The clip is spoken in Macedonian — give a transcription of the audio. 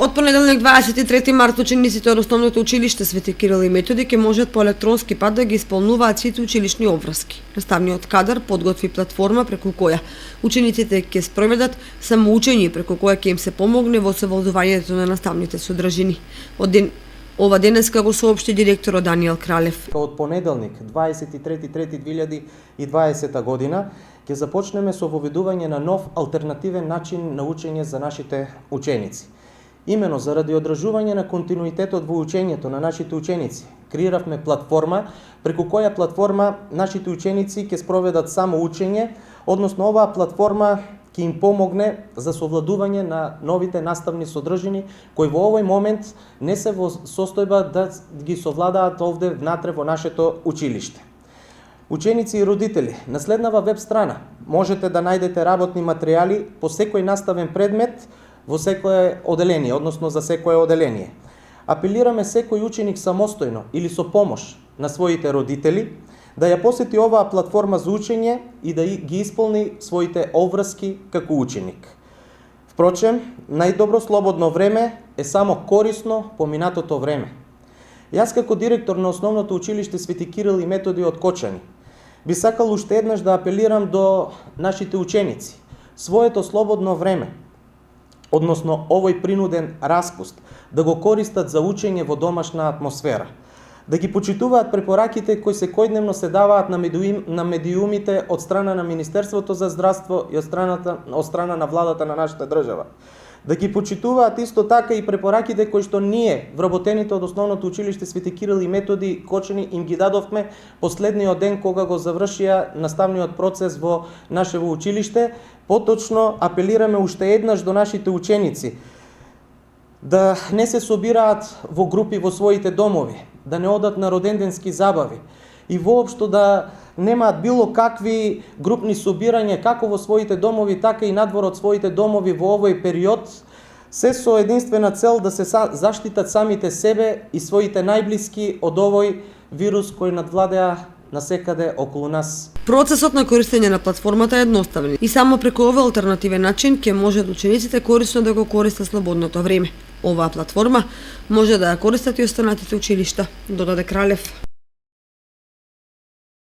Од понеделник 23 март учениците од Основното училиште Свети Кирил и Методи ќе можат по електронски пат да ги исполнуваат сите училишни обврски. Наставниот кадар подготви платформа преку која учениците ќе спроведат самоучење преку која ќе им се помогне во совладувањето на наставните содржини. Ова денеска го соопшти директорот Даниел Кралев. Од понеделник 23.3.2020 година ќе започнеме со воведување на нов алтернативен начин на учење за нашите ученици. Имено заради одржување на континуитетот во учењето на нашите ученици, креиравме платформа преку која платформа нашите ученици ќе спроведат само учење, односно оваа платформа ќе им помогне за совладување на новите наставни содржини кои во овој момент не се во состојба да ги совладаат овде внатре во нашето училиште. Ученици и родители, на следнава веб страна можете да најдете работни материјали по секој наставен предмет во секое оделение, односно за секое оделение. Апелираме секој ученик самостојно или со помош на своите родители да ја посети оваа платформа за учење и да ги исполни своите обврски како ученик. Впрочем, најдобро слободно време е само корисно поминатото време. Јас како директор на Основното училиште Свети Кирил и Методи од Кочани би сакал уште еднаш да апелирам до нашите ученици. Своето слободно време, односно овој принуден распуст, да го користат за учење во домашна атмосфера, да ги почитуваат препораките кои секојдневно се даваат на медиумите од страна на Министерството за здравство и од страна на владата на нашата држава. Да ги почитуваат исто така и препораките кои што ние, вработените од Основното училиште Свети Кирил и Методи Кочани, им ги дадовме последниот ден кога го завршија наставниот процес во нашево училиште. Поточно апелираме уште еднаш до нашите ученици да не се собираат во групи во своите домови, да не одат на роденденски забави и воопшто да немаат било какви групни собирања како во своите домови, така и надвор од своите домови во овој период, се со единствена цел да се заштитат самите себе и своите најблиски од овој вирус кој надвладеа насекаде околу нас. Процесот на користење на платформата е едноставен и само преку овој алтернативен начин ќе можат учениците корисно да го користат слободното време. Оваа платформа може да ја користат и останатите училишта, додаде Кралев.